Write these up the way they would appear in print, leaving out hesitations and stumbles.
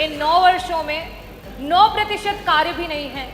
इन 9 वर्षों में 9% कार्य भी नहीं है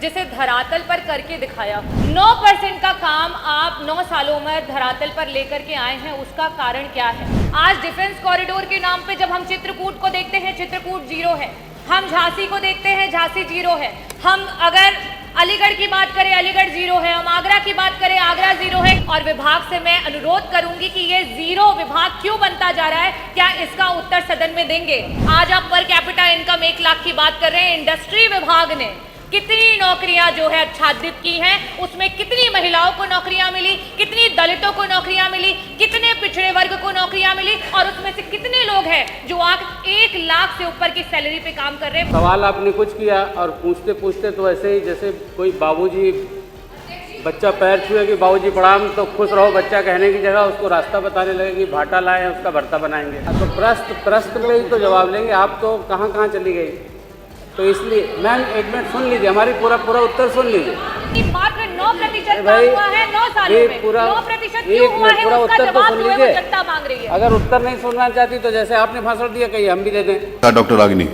जिसे धरातल पर करके दिखाया। 9% का काम आप 9 सालों में धरातल पर लेकर के आए हैं, उसका कारण क्या है? आज डिफेंस कॉरिडोर के नाम पे जब हम चित्रकूट को देखते हैं, चित्रकूट 0 है। हम झांसी को देखते हैं, झांसी 0 है। हम अगर अलीगढ़ की बात करें, अलीगढ़ 0 है। हम आगरा की बात करें, आगरा 0 है। और विभाग से मैं अनुरोध करूंगी कि ये 0 विभाग क्यों बनता जा रहा है, क्या इसका उत्तर सदन में देंगे? आज आप पर कैपिटा इनकम 1 लाख की बात कर रहे हैं। इंडस्ट्री विभाग ने कितनी नौकरियां जो है आच्छादित की हैं, उसमें कितनी महिलाओं को नौकरियां मिली, कितनी दलितों को नौकरियां मिली, कितने पिछड़े वर्ग को नौकरियां मिली, और उसमें से कितने लोग हैं जो आज 1 लाख से ऊपर की सैलरी पे काम कर रहे हैं। सवाल आपने कुछ किया और पूछते पूछते तो ऐसे ही जैसे कोई बाबूजी बच्चा पैर छुए कि बाबूजी प्रणाम, तो खुश रहो बच्चा कहने की जगह उसको रास्ता बताने लगे कि भाटा लाए उसका भरता बनाएंगे। तो प्रश्न पे ही तो जवाब लेंगे। आप तो कहाँ कहाँ चली गई? तो इसलिए मैम 1 मिनट सुन लीजिए, हमारी पूरा उत्तर सुन लीजिए। मात्र 9% भाई हुआ है 9 सालों में। 9% क्यों हुआ है, पूरा उसका उत्तर तो जवाब सुन जो है वो लीजिए। जनता मांग रही है। अगर उत्तर नहीं सुनना चाहती तो जैसे आपने भाषण दिया कहीं हम भी दे दें। डॉक्टर रागिनी।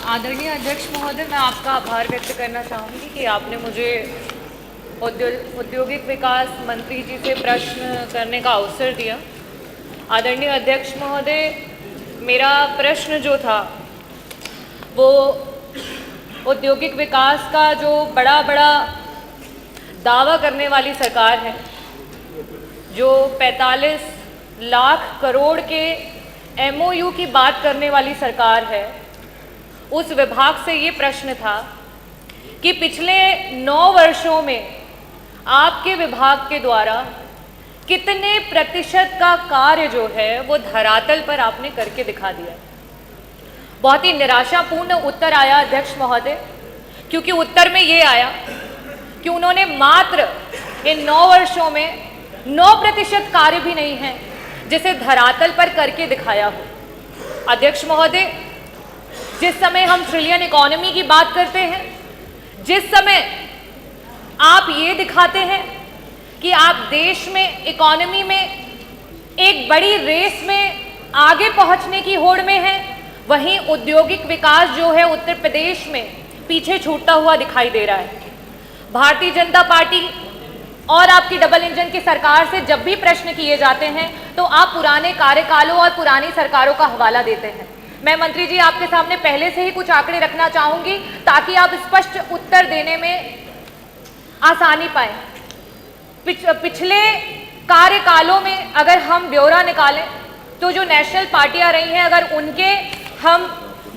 आदरणीय अध्यक्ष महोदय, मैं आपका आभार व्यक्त करना चाहूँगी कि आपने मुझे औद्योगिक विकास मंत्री जी से प्रश्न करने का अवसर दिया। आदरणीय अध्यक्ष महोदय, मेरा प्रश्न जो था वो औद्योगिक विकास का जो बड़ा दावा करने वाली सरकार है, जो 45 लाख करोड़ के MOU की बात करने वाली सरकार है, उस विभाग से ये प्रश्न था कि पिछले 9 वर्षों में आपके विभाग के द्वारा कितने प्रतिशत का कार्य जो है वो धरातल पर आपने करके दिखा दिया। बहुत ही निराशापूर्ण उत्तर आया अध्यक्ष महोदय, क्योंकि उत्तर में ये आया कि उन्होंने मात्र इन 9 वर्षों में 9% कार्य भी नहीं है जिसे धरातल पर करके दिखाया हो। अध्यक्ष महोदय, जिस समय हम ट्रिलियन इकोनॉमी की बात करते हैं, जिस समय आप ये दिखाते हैं कि आप देश में इकोनॉमी में एक बड़ी रेस में आगे पहुंचने की होड़ में हैं, वहीं औद्योगिक विकास जो है उत्तर प्रदेश में पीछे छूटता हुआ दिखाई दे रहा है। भारतीय जनता पार्टी और आपकी डबल इंजन की सरकार से जब भी प्रश्न किए जाते हैं तो आप पुराने कार्यकालों और पुरानी सरकारों का हवाला देते हैं। मैं मंत्री जी आपके सामने पहले से ही कुछ आंकड़े रखना चाहूंगी ताकि आप स्पष्ट उत्तर देने में आसानी पाएं। पिछले कार्यकालों में अगर हम ब्यौरा निकालें तो जो नेशनल पार्टियां रही हैं, अगर उनके हम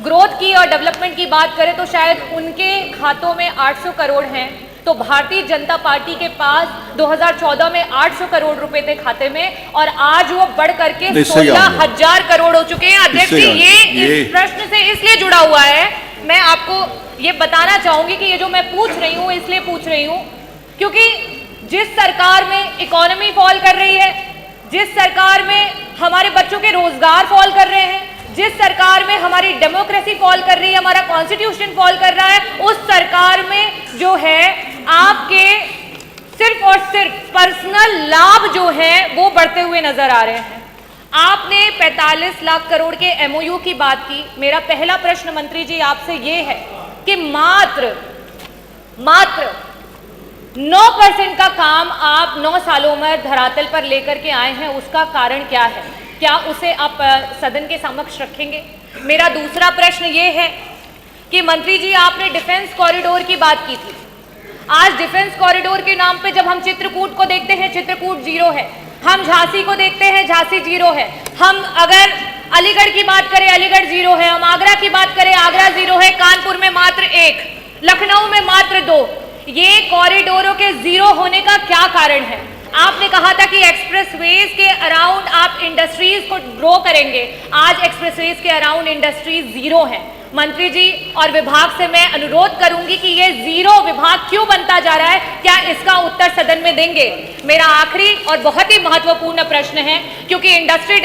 ग्रोथ की और डेवलपमेंट की बात करें तो शायद उनके खातों में 800 करोड़ हैं, तो भारतीय जनता पार्टी के पास 2014 में 800 करोड़ रुपए थे खाते में, और आज वो बढ़ करके 16,000 करोड़ हो चुके हैं। अध्यक्ष जी, ये इस प्रश्न से इसलिए जुड़ा हुआ है। मैं आपको ये बताना चाहूंगी कि ये जो मैं पूछ रही हूँ इसलिए पूछ रही हूँ क्योंकि जिस सरकार में इकोनॉमी फॉल कर रही है, जिस सरकार में हमारे बच्चों के रोजगार फॉल कर रहे हैं, जिस सरकार में हमारी डेमोक्रेसी फॉल कर रही है, हमारा कॉन्स्टिट्यूशन फॉल कर रहा है, उस सरकार में जो है आपके सिर्फ और सिर्फ पर्सनल लाभ जो है वो बढ़ते हुए नजर आ रहे हैं। आपने 45 लाख करोड़ के MOU की बात की। मेरा पहला प्रश्न मंत्री जी आपसे ये है कि मात्र 9% का काम आप 9 सालों में धरातल पर लेकर के आए हैं, उसका कारण क्या है? क्या उसे आप सदन के समक्ष रखेंगे? मेरा दूसरा प्रश्न ये है कि मंत्री जी आपने डिफेंस कॉरिडोर की बात की थी। आज डिफेंस कॉरिडोर के नाम पे जब हम चित्रकूट को देखते हैं, चित्रकूट 0 है। हम झांसी को देखते हैं, झांसी 0 है। हम अगर अलीगढ़ की बात करें, अलीगढ़ 0 है। हम आगरा की बात करें, आगरा 0 है। कानपुर में मात्र 1, लखनऊ में मात्र 2। ये कॉरिडोरों के 0 होने का क्या कारण है? आपने कहा था कि एक्सप्रेसवेज के अराउंड आप इंडस्ट्रीज को ग्रो करेंगे। आज एक्सप्रेसवेज के अराउंड इंडस्ट्रीज 0 हैं। मंत्री जी और विभाग से मैं अनुरोध करूंगी कि ये 0 विभाग क्यों बनता जा रहा है, क्या इसका उत्तर सदन में देंगे? मेरा आखिरी और बहुत ही महत्वपूर्ण प्रश्न है, क्योंकि इंडस्ट्री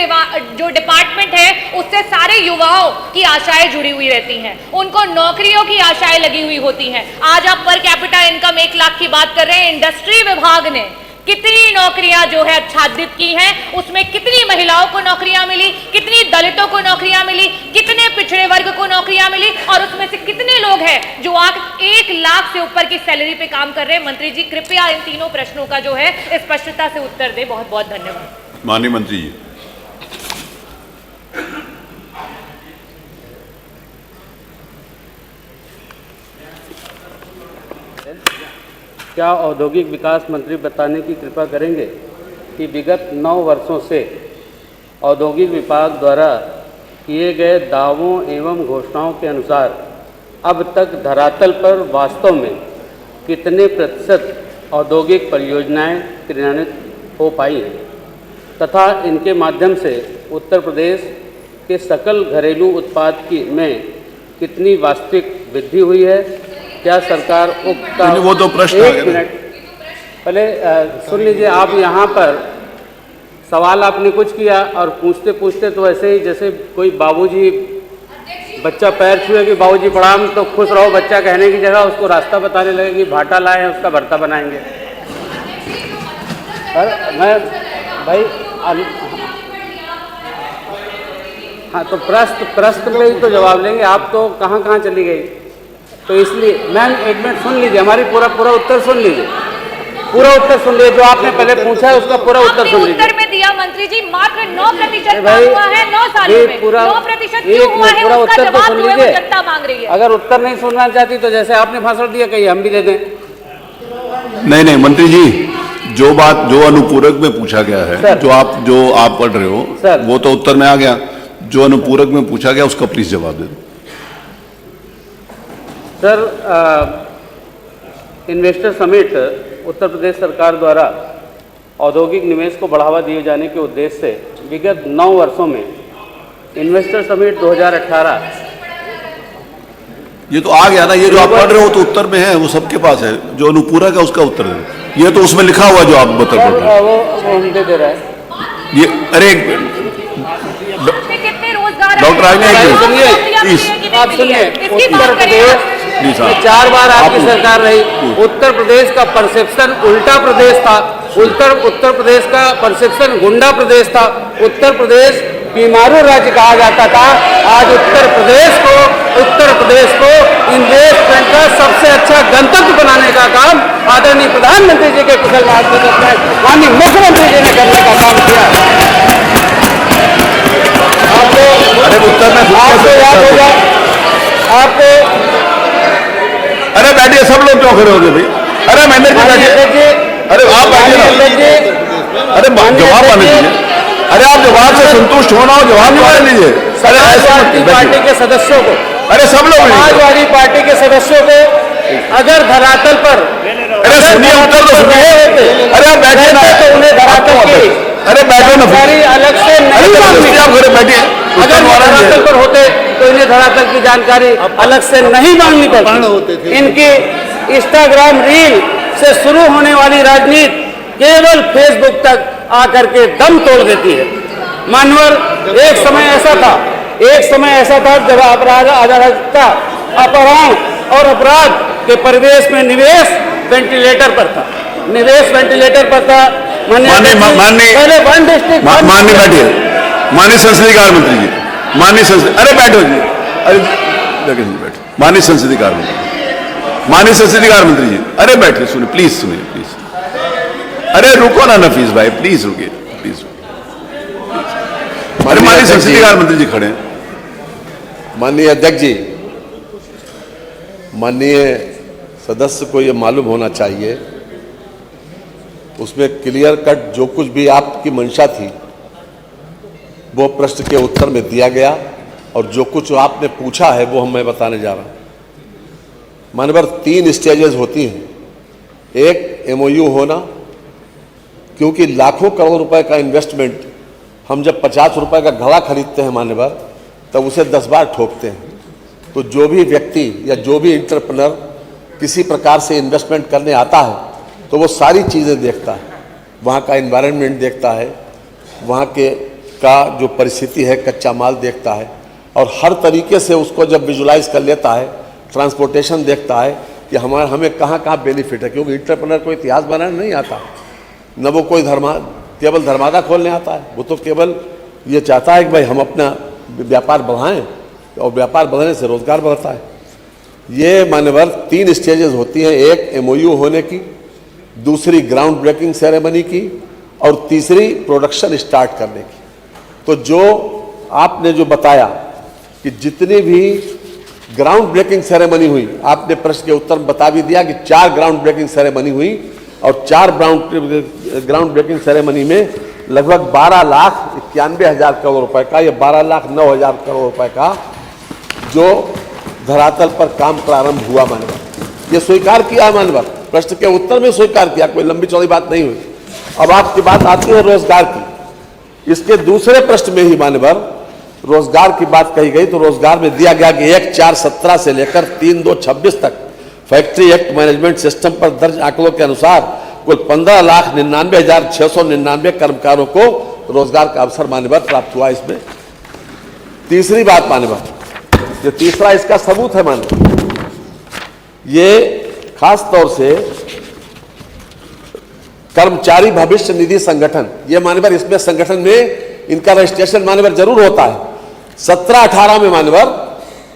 जो डिपार्टमेंट है उससे सारे युवाओं की आशाएं जुड़ी हुई रहती हैं, उनको नौकरियों की आशाएं लगी हुई होती हैं। आज आप पर कैपिटा इनकम 1 लाख की बात कर रहे हैं। इंडस्ट्री विभाग ने कितनी नौकरियां जो है आच्छादित की हैं, उसमें कितनी महिलाओं को नौकरियां मिली, कितनी दलितों को नौकरियां मिली, कितने पिछड़े वर्ग को नौकरियां मिली, और उसमें से कितने लोग हैं जो आज 1 लाख से ऊपर की सैलरी पे काम कर रहे हैं। मंत्री जी कृपया इन तीनों प्रश्नों का जो है स्पष्टता से उत्तर दें। बहुत बहुत धन्यवाद। माननीय मंत्री जी। क्या औद्योगिक विकास मंत्री बताने की कृपा करेंगे कि विगत 9 वर्षों से औद्योगिक विभाग द्वारा किए गए दावों एवं घोषणाओं के अनुसार अब तक धरातल पर वास्तव में कितने प्रतिशत औद्योगिक परियोजनाएं क्रियान्वित हो पाई हैं तथा इनके माध्यम से उत्तर प्रदेश के सकल घरेलू उत्पाद में कितनी वास्तविक वृद्धि हुई है? क्या सरकार उक्त वो तो प्रश्न एक मिनट पहले सुन लीजिए। आप यहाँ पर सवाल आपने कुछ किया और पूछते पूछते तो ऐसे ही जैसे कोई बाबूजी बच्चा पैर छुए कि बाबूजी प्रणाम तो खुश रहो, बच्चा कहने की जगह उसको रास्ता बताने लगे कि भाटा लाए हैं उसका भरता बनाएंगे। मैं भाई हाँ तो प्रश्न पे ही तो जवाब लेंगे। आप तो कहाँ कहाँ चली गई, तो इसलिए मैम एक मिनट सुन लीजिए, हमारी पूरा उत्तर सुन लीजिए, पूरा उत्तर सुन लीजिए। जो आपने पहले पूछा है उसका पूरा उत्तर सुन लीजिए। उत्तर में दिया मंत्री जी मात्र 9% हुआ है 9 सालों में। 9% क्यों हुआ है पूरा उसका उत्तर तो जवाब सुन जो है वो लीजिए। जनता मांग रही है। अगर उत्तर नहीं सुनना चाहती तो जैसे आपने भाषण दिया कहीं हम भी दे दें। नहीं मंत्री जी, जो बात जो अनुपूरक में पूछा गया है सर, जो आप पढ़ रहे हो सर, वो तो उत्तर में आ गया। जो अनुपूरक में पूछा गया उसका प्लीज जवाब दे दो। Sir, investor summit Uttar Pradesh सरकार द्वारा औद्योगिक निवेश को बढ़ावा दिए जाने के उद्देश्य से विगत 9 वर्षों में इन्वेस्टर समिट 2018 ये तो आ गया ना, ये जो आप पढ़ रहे हो तो उत्तर में है, वो सबके पास है। जो अनुपूरक है उसका उत्तर दे दो। ये तो उसमें लिखा हुआ जो आप बता पढ़ रहे वो हम दे रहा है। ये अरे कितने रोजगार डॉक्टर राजनाथ सुनिए, आप सुनिए, उत्तर प्रदेश में 4 बार आपकी सरकार रही। उत्तर प्रदेश का परसेप्शन उल्टा प्रदेश था। उत्तर प्रदेश का परसेप्शन गुंडा प्रदेश था। उत्तर प्रदेश बीमारू राज्य कहा जाता था। आज उत्तर प्रदेश को इन्वेस्टमेंट का सबसे अच्छा गंतव्य बनाने का काम आदरणीय प्रधानमंत्री जी के कुशल मार्गदर्शन में माननीय मुख्यमंत्री जी ने करने का काम किया। आपको याद होगा, आपको अरे बैठिए, सब लोग क्यों खड़े हो गए भाई? अरे महेंद्र जी बैठिए। अरे आप बैठिए, अरे जवाब आने दीजिए। अरे आप जवाब से संतुष्ट होना हो, जवाब आने लीजिए। समाजवादी पार्टी के सदस्यों को, अरे सब लोग समाजवादी पार्टी के सदस्यों को अगर धरातल पर अरे सुनिए, उत्तर तो सुनिए। अरे आप बैठिए ना, तो उन्हें धरातल की अरे बैठो ना, अलग से नहीं मांगनी। आप घरे बैठिए। अगर वो धरातल पर होते तो इन्हें धरातल की जानकारी अलग से नहीं मांगनी पड़ती। इनकी इंस्टाग्राम रील से शुरू होने वाली राजनीति केवल फेसबुक तक आकर के दम तोड़ देती है। मानवर एक समय ऐसा था जब अपराध अराजकता, अपहरण और अपराध के परिवेश में निवेश वेंटिलेटर पर था। पहले वन डिस्ट्रिक्ट माननीय बैठिए, माननीय संसदीय कार्य मंत्री जी, अरे बैठो जी, अरे बैठो। माननीय संसदीय कार्य मंत्री जी, अरे बैठिए, सुनिए प्लीज, अरे रुको ना नफीस भाई, प्लीज रुकिए, अरे माननीय संसदीय कार्य मंत्री जी खड़े हैं। माननीय अध्यक्ष जी, माननीय सदस्य को ये मालूम होना चाहिए, उसमें क्लियर कट जो कुछ भी आपकी मंशा थी वो प्रश्न के उत्तर में दिया गया, और जो कुछ आपने पूछा है वो मैं बताने जा रहा हूं। मानवर 3 स्टेजेस होती हैं। एक एमओयू होना, क्योंकि लाखों करोड़ रुपए का इन्वेस्टमेंट, हम जब 50 रुपए का घड़ा खरीदते हैं मान्यवर, तब उसे 10 बार ठोकते हैं। तो जो भी व्यक्ति या जो भी एंटरप्रेन्योर किसी प्रकार से इन्वेस्टमेंट करने आता है तो वो सारी चीज़ें देखता है, वहाँ का एनवायरनमेंट देखता है, वहाँ के का जो परिस्थिति है, कच्चा माल देखता है, और हर तरीके से उसको जब विजुलाइज कर लेता है, ट्रांसपोर्टेशन देखता है कि हमें कहाँ कहाँ बेनिफिट है। क्योंकि एंटरप्रेन्योर को इतिहास बनाना नहीं आता, न वो कोई केवल धर्मादा खोलने आता है, वो तो केवल ये चाहता है कि भाई हम अपना व्यापार बढ़ाएं, और व्यापार बढ़ाने से रोजगार बढ़ता है। ये मान्यवर 3 स्टेजेस होती हैं, एक MOU होने की, दूसरी ग्राउंड ब्रेकिंग सेरेमनी की, और तीसरी प्रोडक्शन स्टार्ट करने की। तो जो आपने जो बताया कि जितनी भी ग्राउंड ब्रेकिंग सेरेमनी हुई, आपने प्रश्न के उत्तर में बता भी दिया कि 4 ग्राउंड ब्रेकिंग सेरेमनी हुई, और 4 ग्राउंड ब्रेकिंग सेरेमनी में लगभग 12,91,000 करोड़ रुपए का, या 12,09,000 करोड़ रुपए का जो धरातल पर काम प्रारंभ हुआ मान्यवर। ये स्वीकार किया मान्यवर, प्रश्न के उत्तर में स्वीकार किया, कोई लंबी चौड़ी बात नहीं हुई। अब आपकी बात आती है रोजगार की। इसके दूसरे प्रश्न में ही मान्यवर रोजगार की बात कही गई, तो रोजगार में दिया गया कि 1/4/17 से लेकर 3/2/26 तक फैक्ट्री एक्ट मैनेजमेंट सिस्टम पर दर्ज आंकड़ों के अनुसार कुल 15,99,699 कर्मकारों को रोजगार का अवसर मान्यवर प्राप्त हुआ। इसमें तीसरी बात मान्यवर, जो तीसरा इसका सबूत है मान्यवर, ये खास तौर से कर्मचारी भविष्य निधि संगठन, ये मान्यवर इसमें संगठन में इनका रजिस्ट्रेशन मान्यवर जरूर होता है। 17-18 में मान्यवर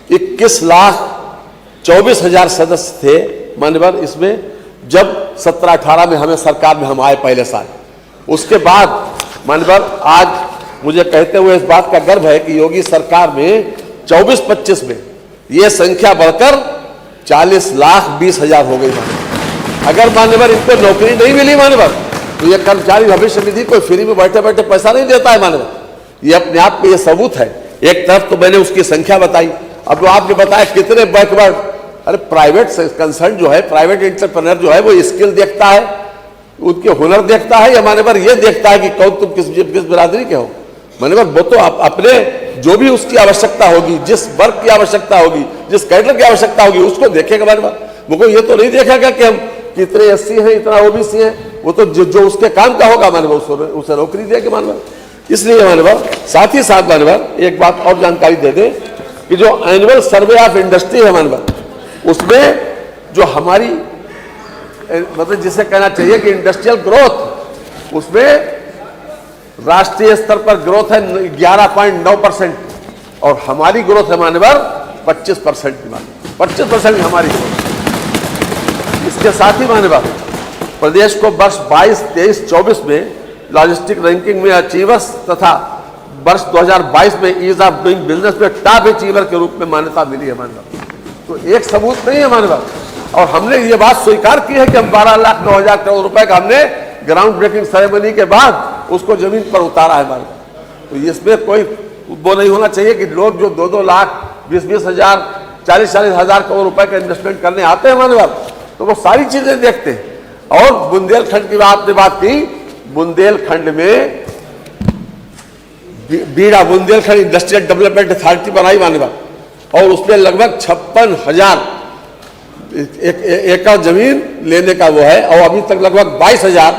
21,24,000 सदस्य थे मान्यवर इसमें, जब 17-18 में हमें सरकार में हम आए पहले साल। उसके बाद मान्यवर आज मुझे कहते हुए इस बात का गर्व है कि योगी सरकार में 24-25 में ये संख्या बढ़कर 40,20,000 हो गई मान्यवर। अगर मान्यवर इनको नौकरी नहीं मिली मान्यवर, तो ये कर्मचारी भविष्य निधि कोई फ्री में बैठे बैठे पैसा नहीं देता है मान्यवर। ये अपने आप में ये सबूत है। एक तरफ तो मैंने उसकी संख्या बताई, अब जो आपने बताया कितने बैकवर्ड, अरे प्राइवेट कंसर्न जो है, प्राइवेट एंटरप्रेन्योर जो है, वो स्किल देखता है, उनके हुनर देखता है, या मान्यवर ये देखता है कि कौन तुम किस बिरादरी के हो। मान्यवर वो तो अपने जो भी उसकी आवश्यकता होगी, जिस वर्ग की आवश्यकता होगी, जिस कैडर की आवश्यकता होगी, उसको देखेगा मान्यवर। वो ये तो नहीं देखेगा कि हम कितने SC हैं, इतना OBC हैं, वो तो जो उसके काम का होगा मान्यवर उसे नौकरी देगा मान्यवर। इसलिए मान्यवर साथ ही साथ मान्यवर एक बात और जानकारी दे दें कि जो एनुअल सर्वे ऑफ इंडस्ट्री है मान्यवर, उसमें जो हमारी मतलब जिसे कहना चाहिए कि इंडस्ट्रियल ग्रोथ, उसमें राष्ट्रीय स्तर पर ग्रोथ है 11.9%, और हमारी ग्रोथ है मान्यवर 25% की मान्यवर, 25% हमारी ग्रोथ। इसके साथ ही मान्यवर प्रदेश को वर्ष 22-23-24 में लॉजिस्टिक रैंकिंग में अचीवर्स तथा वर्ष 2022 में ईज ऑफ डूइंग बिजनेस में टॉप अचीवर के रूप में मान्यता मिली है मान्यवर। तो एक सबूत नहीं है मान्यवर, और हमने ये बात स्वीकार की है कि हम 12,09,000 करोड़ रुपए का हमने ग्राउंड ब्रेकिंग सेरेमनी के बाद उसको जमीन पर उतारा है मान्यवर। तो इसमें कोई वो नहीं होना चाहिए कि लोग जो 2-2 लाख 20-20 हजार 40-40 हजार करोड़ रुपए का इन्वेस्टमेंट करने आते हैं मान्यवर, तो वो सारी चीजें देखते हैं। और बुंदेलखंड की आपने बात की, बुंदेलखंड में बीड़ा बुंदेलखंड इंडस्ट्रियल डेवलपमेंट अथॉरिटी बनाई मान्यवर, और उसमें लगभग 56,000 एकड़ जमीन लेने का वो है, और अभी तक लगभग 22,000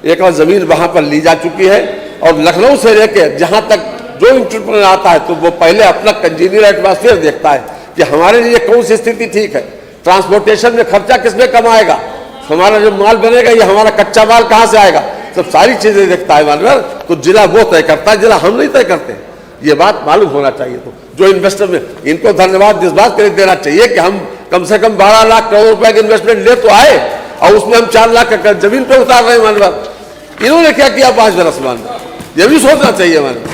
एकड़ जमीन वहां पर ली जा चुकी है। और लखनऊ से लेकर जहां तक जो इंटरप्रेन्योर आता है, तो वो पहले अपना कंजीनियर एटमॉस्फेयर देखता है कि हमारे लिए कौन सी स्थिति ठीक है, ट्रांसपोर्टेशन में खर्चा किसमें कम आएगा, हमारा जो माल बनेगा ये हमारा कच्चा माल कहाँ से आएगा, सब सारी चीजें देखता है मान्यवर। तो जिला वो तय करता है, जिला हम नहीं तय करते। ये बात मालूम होना चाहिए। तो जो इन्वेस्टर में इनको धन्यवाद इस बात के लिए देना चाहिए कि हम कम से कम 12 लाख करोड़ रुपए का इन्वेस्टमेंट ले तो आए, और उसमें हम 4 लाख का जमीन पे उतार रहे हैं मान्यवर। इन्होंने क्या किया 5 बरस में, ये भी सोचना चाहिए मान्यवर।